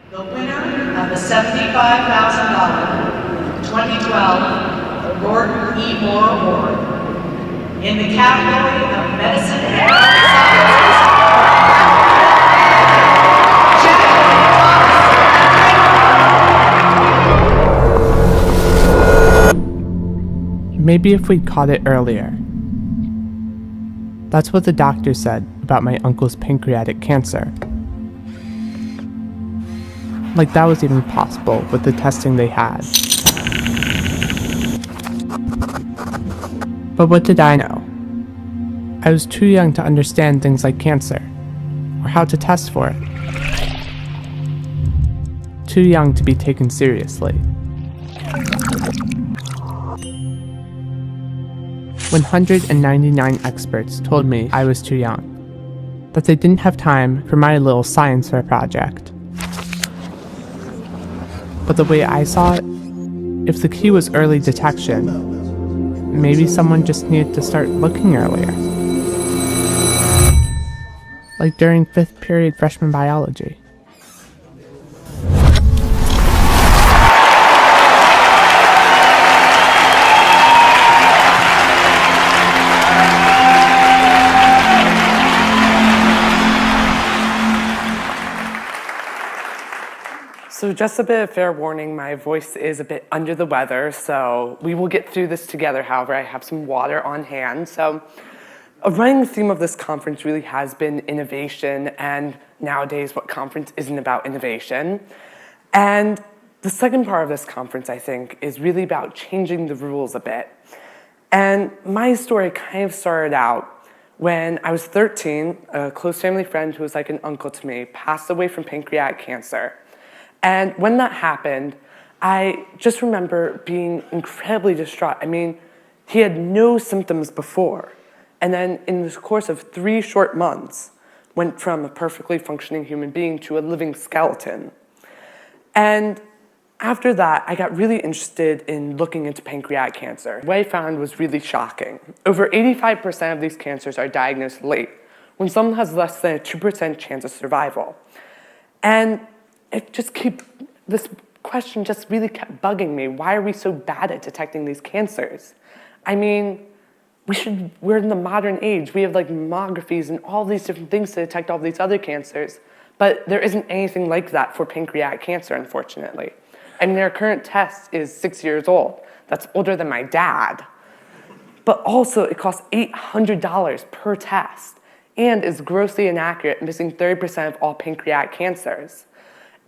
The winner of the $75,000 2012 Gordon E. Moore Award in the category of Medicine and Health Sciences. Maybe if we'd caught it earlier. That's what the doctor said about my uncle's pancreatic cancer. Like that was even possible with the testing they had. But what did I know? I was too young to understand things like cancer, or how to test for it. Too young to be taken seriously. 199 experts told me I was too young, that they didn't have time for my little science fair project. But the way I saw it, if the key was early detection, maybe someone just needed to start looking earlier. Like during 5th period freshman biology. So just a bit of fair warning, my voice is a bit under the weather, so we will get through this together. However, I have some water on hand. So a running theme of this conference really has been innovation, and nowadays what conference isn't about innovation? And the second part of this conference, I think, is really about changing the rules a bit. And my story kind of started out when I was 13, a close family friend who was like an uncle to me passed away from pancreatic cancer. And when that happened, I just remember being incredibly distraught. I mean, he had no symptoms before. And then in the course of 3 short months, went from a perfectly functioning human being to a living skeleton. And after that, I got really interested in looking into pancreatic cancer. What I found was really shocking. Over 85% of these cancers are diagnosed late, when someone has less than a 2% chance of survival. And this question just really kept bugging me. Why are we so bad at detecting these cancers? I mean, we're in the modern age. We have like mammographies and all these different things to detect all these other cancers, but there isn't anything like that for pancreatic cancer, unfortunately. I mean, our current test is 6 years old. That's older than my dad. But also, it costs $800 per test and is grossly inaccurate, missing 30% of all pancreatic cancers.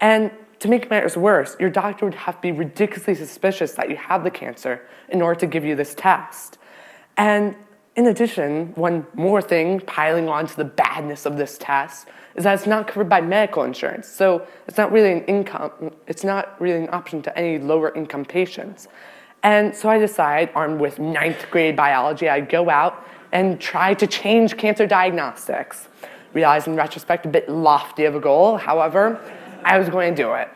And to make matters worse, your doctor would have to be ridiculously suspicious that you have the cancer in order to give you this test. And in addition, one more thing piling on to the badness of this test is that it's not covered by medical insurance. So it's not really an option to any lower income patients. And so I decided, armed with 9th grade biology, I'd go out and try to change cancer diagnostics. Realized in retrospect, a bit lofty of a goal. However, I was going to do it.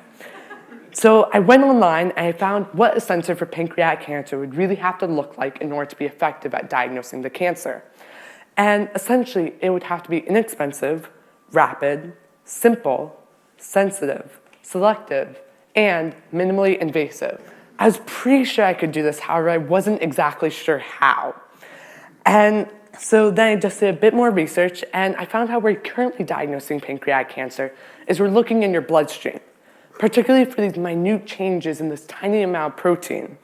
So I went online and I found what a sensor for pancreatic cancer would really have to look like in order to be effective at diagnosing the cancer. And essentially, it would have to be inexpensive, rapid, simple, sensitive, selective, and minimally invasive. I was pretty sure I could do this, however, I wasn't exactly sure how. And so then I just did a bit more research, and I found how we're currently diagnosing pancreatic cancer is we're looking in your bloodstream, particularly for these minute changes in this tiny amount of protein.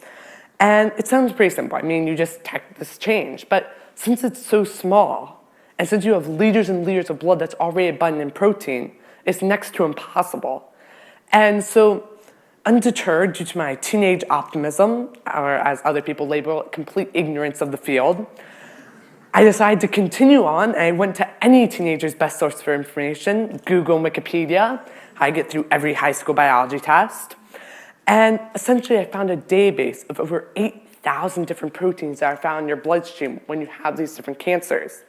And it sounds pretty simple. I mean, you just detect this change. But since it's so small, and since you have liters and liters of blood that's already abundant in protein, it's next to impossible. And so, undeterred due to my teenage optimism, or as other people label it, complete ignorance of the field, I decided to continue on, and I went to any teenager's best source for information, Google and Wikipedia, how I get through every high school biology test. And essentially, I found a database of over 8,000 different proteins that are found in your bloodstream when you have these different cancers.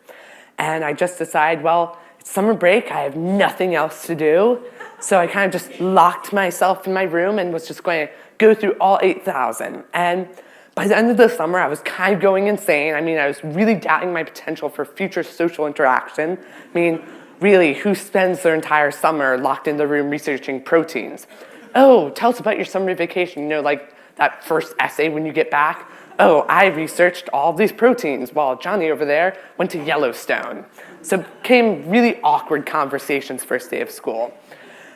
And I just decided, well, it's summer break, I have nothing else to do. So I kind of just locked myself in my room and was just going to go through all 8,000. And by the end of the summer, I was kind of going insane. I mean, I was really doubting my potential for future social interaction. I mean, really, who spends their entire summer locked in the room researching proteins? Oh, tell us about your summer vacation. Like that first essay when you get back. Oh, I researched all these proteins while Johnny over there went to Yellowstone. So it became really awkward conversations first day of school.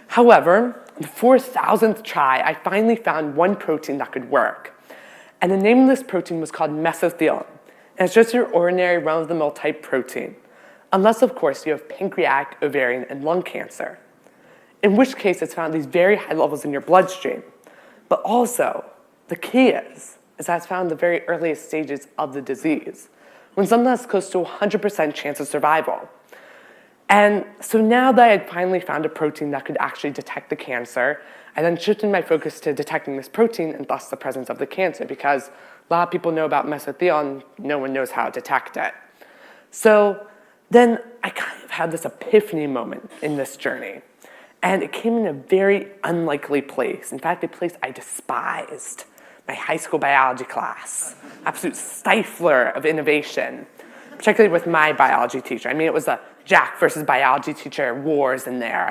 However, on the 4,000th try, I finally found one protein that could work. And the name of this protein was called mesothelin. And it's just your ordinary run-of-the-mill type protein. Unless, of course, you have pancreatic, ovarian, and lung cancer. In which case, it's found at these very high levels in your bloodstream. But also, the key is that it's found in the very earliest stages of the disease, when something has close to 100% chance of survival. And so now that I had finally found a protein that could actually detect the cancer, I then shifted my focus to detecting this protein and thus the presence of the cancer, because a lot of people know about mesothelin, no one knows how to detect it. So then I kind of had this epiphany moment in this journey. And it came in a very unlikely place. In fact, a place I despised. My high school biology class. Absolute stifler of innovation. Particularly with my biology teacher. It was a Jack versus biology teacher wars in there.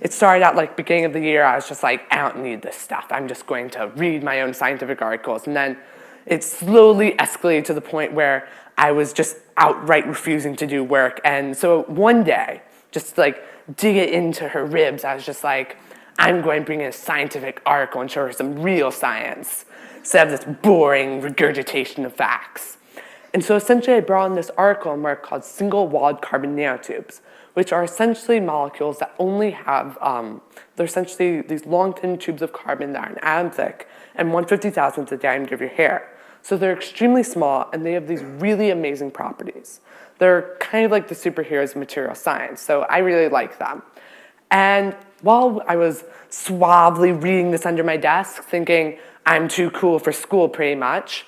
It started out like beginning of the year, I was just like, I don't need this stuff. I'm just going to read my own scientific articles. And then it slowly escalated to the point where I was just outright refusing to do work. And so one day, just like dig it into her ribs, I was just like, I'm going to bring in a scientific article and show her some real science instead of this boring regurgitation of facts. And so essentially I brought in this article on work called single-walled carbon nanotubes, which are essentially molecules that only have, they're essentially these long, thin tubes of carbon that are an atom thick and 1/50,000th the diameter of your hair. So they're extremely small, and they have these really amazing properties. They're kind of like the superheroes of material science, so I really like them. And while I was suavely reading this under my desk, thinking I'm too cool for school pretty much,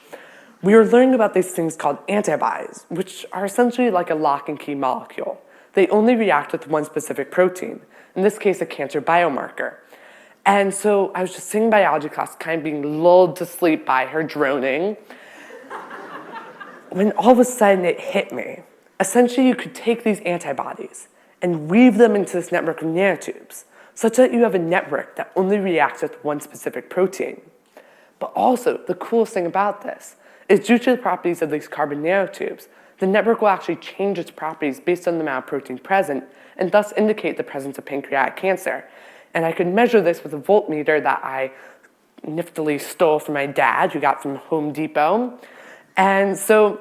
we were learning about these things called antibodies, which are essentially like a lock and key molecule. They only react with one specific protein, in this case, a cancer biomarker. And so I was just sitting in biology class, kind of being lulled to sleep by her droning, when all of a sudden it hit me. Essentially, you could take these antibodies and weave them into this network of nanotubes, such that you have a network that only reacts with one specific protein. But also, the coolest thing about this is due to the properties of these carbon nanotubes, the network will actually change its properties based on the amount of protein present, and thus indicate the presence of pancreatic cancer. And I could measure this with a voltmeter that I niftily stole from my dad, who got from Home Depot. And so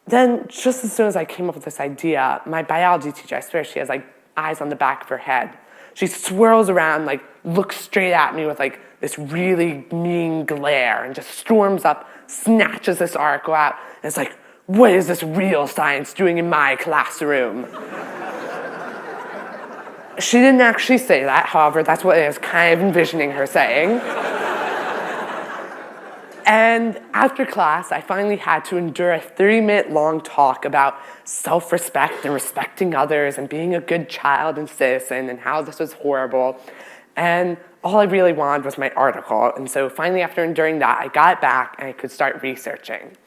then, just as soon as I came up with this idea, my biology teacher, I swear she has like eyes on the back of her head. She swirls around, like looks straight at me with like this really mean glare and just storms up, snatches this article out, and it's like, what is this real science doing in my classroom? She didn't actually say that, however, that's what I was kind of envisioning her saying. And after class, I finally had to endure a 30-minute long talk about self-respect and respecting others and being a good child and citizen and how this was horrible. And all I really wanted was my article. And so finally, after enduring that, I got it back and I could start researching.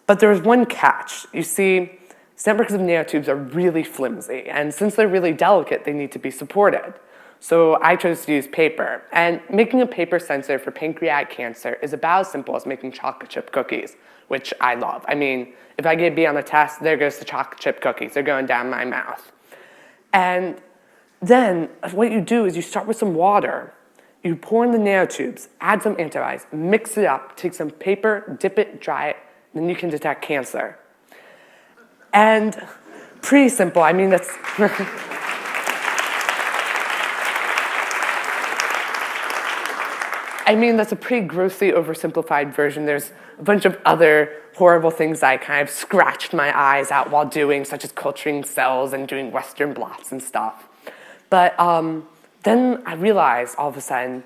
But there was one catch. You see, networks of nanotubes are really flimsy, and since they're really delicate, they need to be supported. So I chose to use paper, and making a paper sensor for pancreatic cancer is about as simple as making chocolate chip cookies, which I love. If I get a B on the test, there goes the chocolate chip cookies. They're going down my mouth. And then what you do is you start with some water, you pour in the nanotubes, add some antibodies, mix it up, take some paper, dip it, dry it, then you can detect cancer. And pretty simple. That's that's a pretty grossly oversimplified version. There's a bunch of other horrible things I kind of scratched my eyes out while doing, such as culturing cells and doing Western blots and stuff. But then I realized all of a sudden,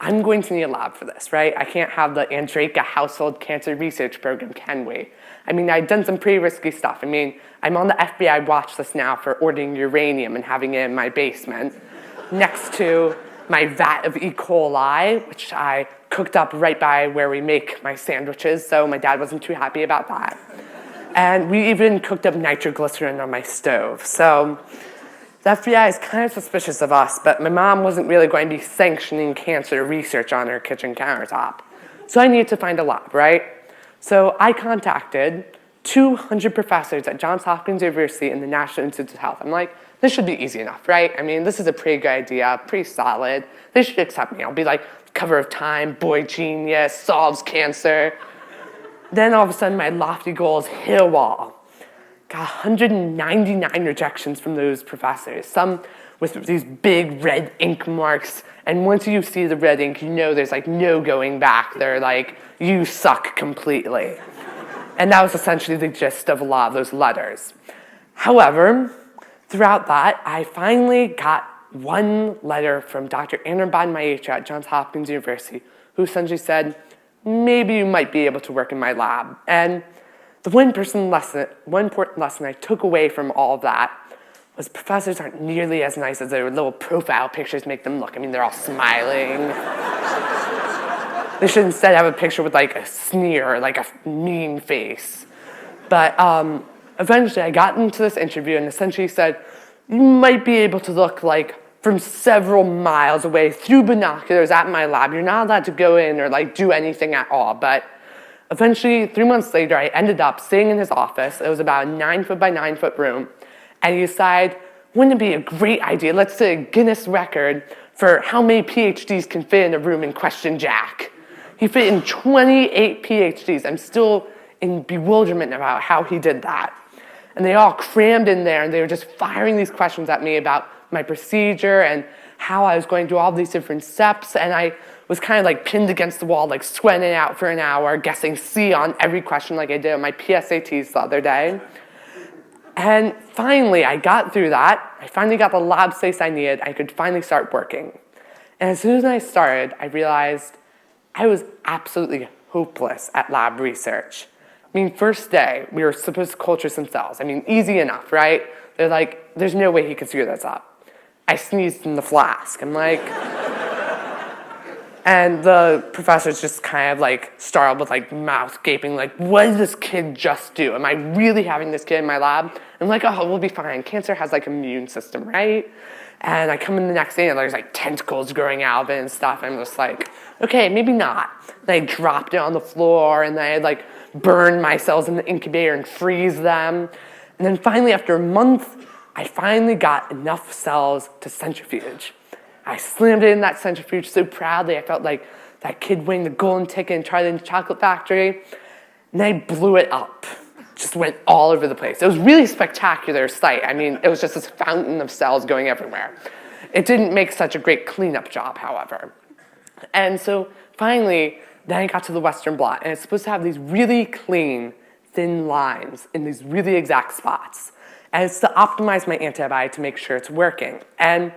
I'm going to need a lab for this, right? I can't have the Andraka Household Cancer Research Program, can we? I've done some pretty risky stuff. I'm on the FBI watch list now for ordering uranium and having it in my basement next to my vat of E. coli, which I cooked up right by where we make my sandwiches, so my dad wasn't too happy about that. And we even cooked up nitroglycerin on my stove. So the FBI is kind of suspicious of us, but my mom wasn't really going to be sanctioning cancer research on her kitchen countertop. So I needed to find a lab, right? So I contacted 200 professors at Johns Hopkins University and the National Institutes of Health. I'm like, this should be easy enough, right? I mean, this is a pretty good idea, pretty solid. They should accept me. I'll be like, cover of Time, boy genius, solves cancer. Then all of a sudden, my lofty goals hit a wall. Got 199 rejections from those professors, some with these big red ink marks. And once you see the red ink, you know there's like no going back. They're like, you suck completely. And that was essentially the gist of a lot of those letters. However, throughout that, I finally got one letter from Dr. Andraka at Johns Hopkins University, who essentially said, maybe you might be able to work in my lab. And the one important lesson I took away from all of that was professors aren't nearly as nice as their little profile pictures make them look. I mean, they're all smiling. They should instead have a picture with like a sneer, like a mean face. But eventually I got into this interview and essentially said, you might be able to look like from several miles away through binoculars at my lab. You're not allowed to go in or like do anything at all. But eventually, 3 months later, I ended up staying in his office. It was about a 9-foot by 9-foot room. And he decided, wouldn't it be a great idea? Let's set a Guinness record for how many PhDs can fit in a room in question Jack. He fit in 28 PhDs. I'm still in bewilderment about how he did that. And they all crammed in there, and they were just firing these questions at me about my procedure and how I was going to do all these different steps. And I was kind of like pinned against the wall, like sweating out for an hour, guessing C on every question like I did on my PSATs the other day. And finally, I got through that. I finally got the lab space I needed. I could finally start working. And as soon as I started, I realized I was absolutely hopeless at lab research. I mean, first day, we were supposed to culture some cells. I mean, easy enough, right? They're like, there's no way he could screw this up. I sneezed in the flask. I'm like, and the professor's just kind of like startled with like mouth gaping, like, what did this kid just do? Am I really having this kid in my lab? I'm like, oh, we'll be fine. Cancer has like an immune system, right? And I come in the next day and there's like tentacles growing out of it and stuff. I'm just like, okay, maybe not. Then I dropped it on the floor and then I like burned my cells in the incubator and freeze them. And then finally, after a month, I finally got enough cells to centrifuge. I slammed it in that centrifuge so proudly. I felt like that kid winning the golden ticket in Charlie and the Chocolate Factory. And I blew it up. Just went all over the place. It was really spectacular sight. I mean, it was just this fountain of cells going everywhere. It didn't make such a great cleanup job, however. And so finally, then I got to the Western blot, and it's supposed to have these really clean, thin lines in these really exact spots. And it's to optimize my antibody to make sure it's working. And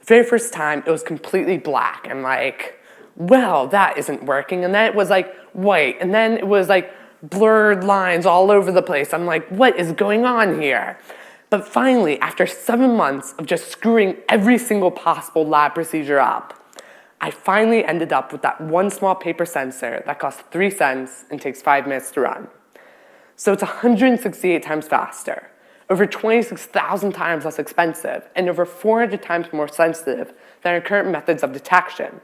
the very first time, it was completely black. I'm like, well, that isn't working. And then it was like white. And then it was like blurred lines all over the place. I'm like, what is going on here? But finally, after 7 months of just screwing every single possible lab procedure up, I finally ended up with that one small paper sensor that costs 3 cents and takes 5 minutes to run. So it's 168 times faster, over 26,000 times less expensive, and over 400 times more sensitive than our current methods of detection.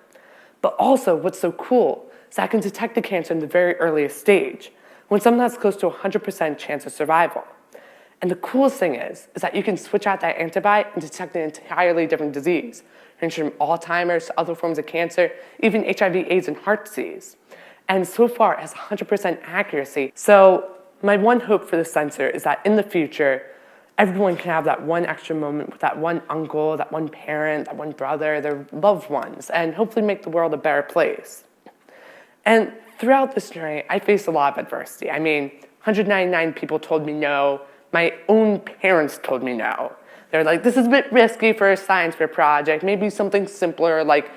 But also, what's so cool is that I can detect the cancer in the very earliest stage, when someone has close to 100% chance of survival. And the coolest thing is that you can switch out that antibody and detect an entirely different disease, ranging from Alzheimer's to other forms of cancer, even HIV, AIDS, and heart disease. And so far, it has 100% accuracy. So my one hope for the sensor is that in the future, everyone can have that one extra moment with that one uncle, that one parent, that one brother, their loved ones, and hopefully make the world a better place. And throughout this journey, I faced a lot of adversity. I mean, 199 people told me no. My own parents told me no. They're like, this is a bit risky for a science fair project. Maybe something simpler, like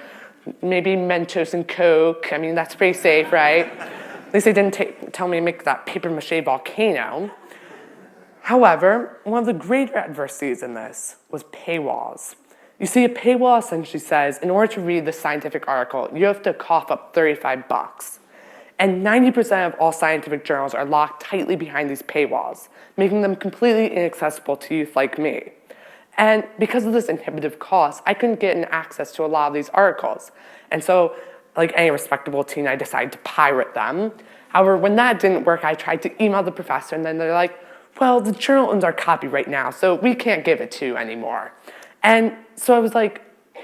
maybe Mentos and Coke. I mean, that's pretty safe, right? At least they didn't tell me to make that papier-mâché volcano. However, one of the greater adversities in this was paywalls. You see, a paywall essentially says, in order to read the scientific article, you have to cough up $35. And 90% of all scientific journals are locked tightly behind these paywalls, making them completely inaccessible to youth like me. And because of this inhibitive cost, I couldn't get access to a lot of these articles. And so, like any respectable teen, I decided to pirate them. However, when that didn't work, I tried to email the professor, and then they're like, well, the journal owns our copyright now, so we can't give it to you anymore. And so I was like,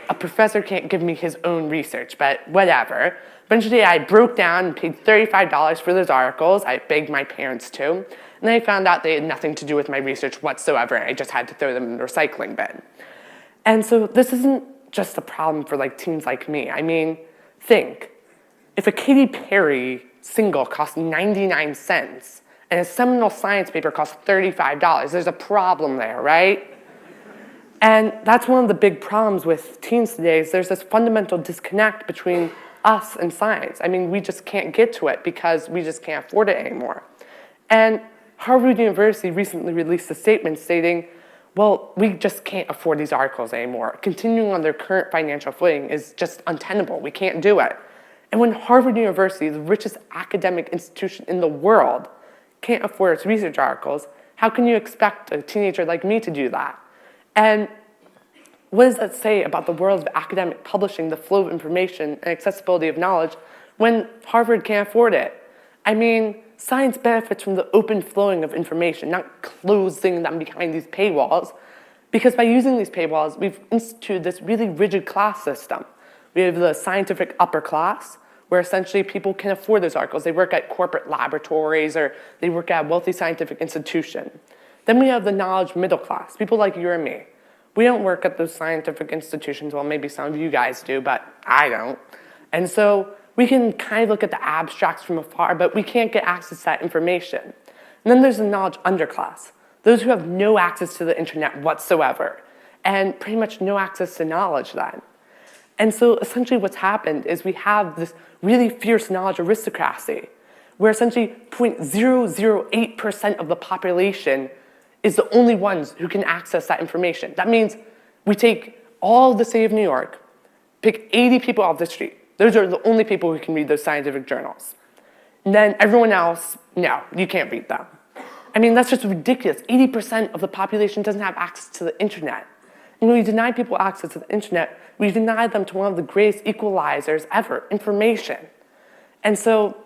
a professor can't give me his own research, but whatever. Eventually, I broke down and paid $35 for those articles. I begged my parents to. And then I found out they had nothing to do with my research whatsoever, and I just had to throw them in the recycling bin. And so this isn't just a problem for like teens like me. I mean, think, if a Katy Perry single costs 99 cents and a seminal science paper costs $35, there's a problem there, right? And that's one of the big problems with teens today is there's this fundamental disconnect between us and science. I mean, we just can't get to it because we just can't afford it anymore. And Harvard University recently released a statement stating, well, we just can't afford these articles anymore. Continuing on their current financial footing is just untenable. We can't do it. And when Harvard University, the richest academic institution in the world, can't afford its research articles, how can you expect a teenager like me to do that? And what does that say about the world of academic publishing, the flow of information, and accessibility of knowledge when Harvard can't afford it? I mean, science benefits from the open flowing of information, not closing them behind these paywalls. Because by using these paywalls, we've instituted this really rigid class system. We have the scientific upper class, where essentially people can afford those articles. They work at corporate laboratories or they work at a wealthy scientific institution. Then we have the knowledge middle class, people like you and me. We don't work at those scientific institutions. Well, maybe some of you guys do, but I don't. And so we can kind of look at the abstracts from afar, but we can't get access to that information. And then there's the knowledge underclass, those who have no access to the internet whatsoever, and pretty much no access to knowledge then. And so essentially what's happened is we have this really fierce knowledge aristocracy, where essentially 0.008% of the population is the only ones who can access that information. That means we take all of the city of New York, pick 80 people off the street. Those are the only people who can read those scientific journals. And then everyone else, no, you can't read them. I mean, that's just ridiculous. 80% of the population doesn't have access to the internet. And when we deny people access to the internet, we deny them to one of the greatest equalizers ever, information. And so,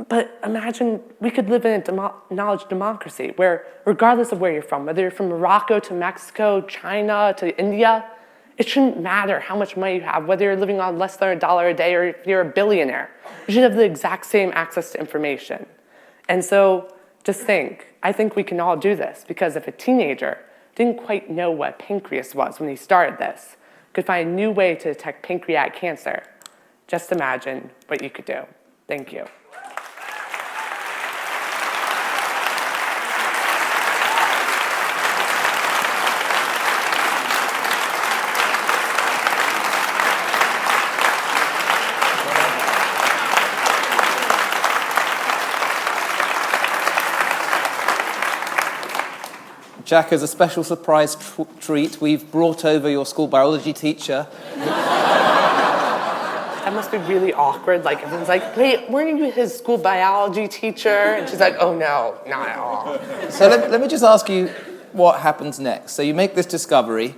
but imagine we could live in a knowledge democracy where regardless of where you're from, whether you're from Morocco to Mexico, China to India, it shouldn't matter how much money you have, whether you're living on less than $1 a day or if you're a billionaire. You should have the exact same access to information. And so just think, I think we can all do this because if a teenager didn't quite know what pancreas was when he started this, could find a new way to detect pancreatic cancer, just imagine what you could do. Thank you. Jack, as a special surprise treat, we've brought over your school biology teacher. That must be really awkward. Like, everyone's like, wait, weren't you his school biology teacher? And she's like, oh, no, not at all. So let me just ask you what happens next. So you make this discovery,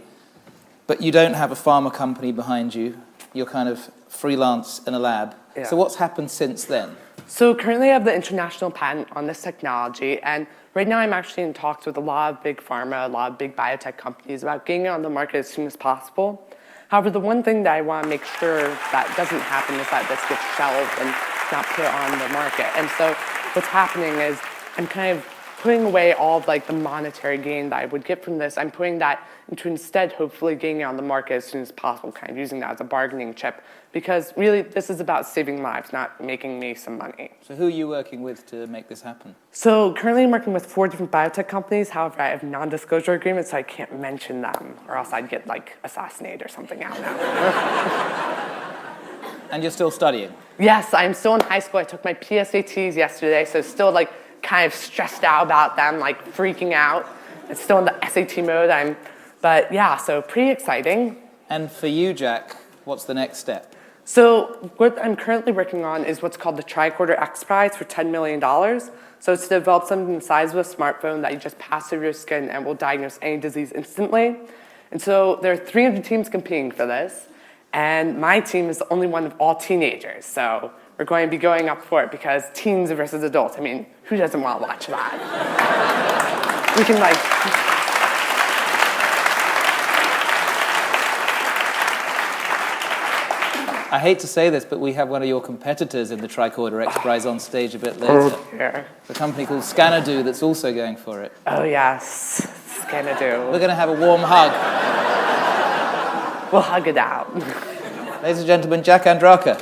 but you don't have a pharma company behind you. You're kind of freelance in a lab. Yeah. So what's happened since then? So currently I have the international patent on this technology, and right now I'm actually in talks with a lot of big pharma, a lot of big biotech companies about getting it on the market as soon as possible. However, the one thing that I want to make sure that doesn't happen is that this gets shelved and not put on the market. And so what's happening is I'm kind of putting away all of like the monetary gain that I would get from this. I'm putting that into instead hopefully getting it on the market as soon as possible, kind of using that as a bargaining chip. Because really, this is about saving lives, not making me some money. So who are you working with to make this happen? So currently I'm working with 4 different biotech companies. However, I have non-disclosure agreements, so I can't mention them, or else I'd get like assassinated or something. I don't know. And you're still studying? Yes, I'm still in high school. I took my PSATs yesterday, so still like kind of stressed out about them, like freaking out. It's still in the SAT mode. But yeah, so pretty exciting. And for you, Jack, what's the next step? So what I'm currently working on is what's called the Tricorder X Prize for $10 million. So it's to develop something the size of a smartphone that you just pass through your skin and will diagnose any disease instantly. And so there are 300 teams competing for this, and my team is the only one of all teenagers. So we're going to be going up for it because teens versus adults. I mean, who doesn't want to watch that? We can I hate to say this, but we have one of your competitors in the Tricorder X Prize on stage a bit later. Yeah. It's a company called Scanadu that's also going for it. Oh yes, Scanadu. We're going to have a warm hug. We'll hug it out. Ladies and gentlemen, Jack Andraka.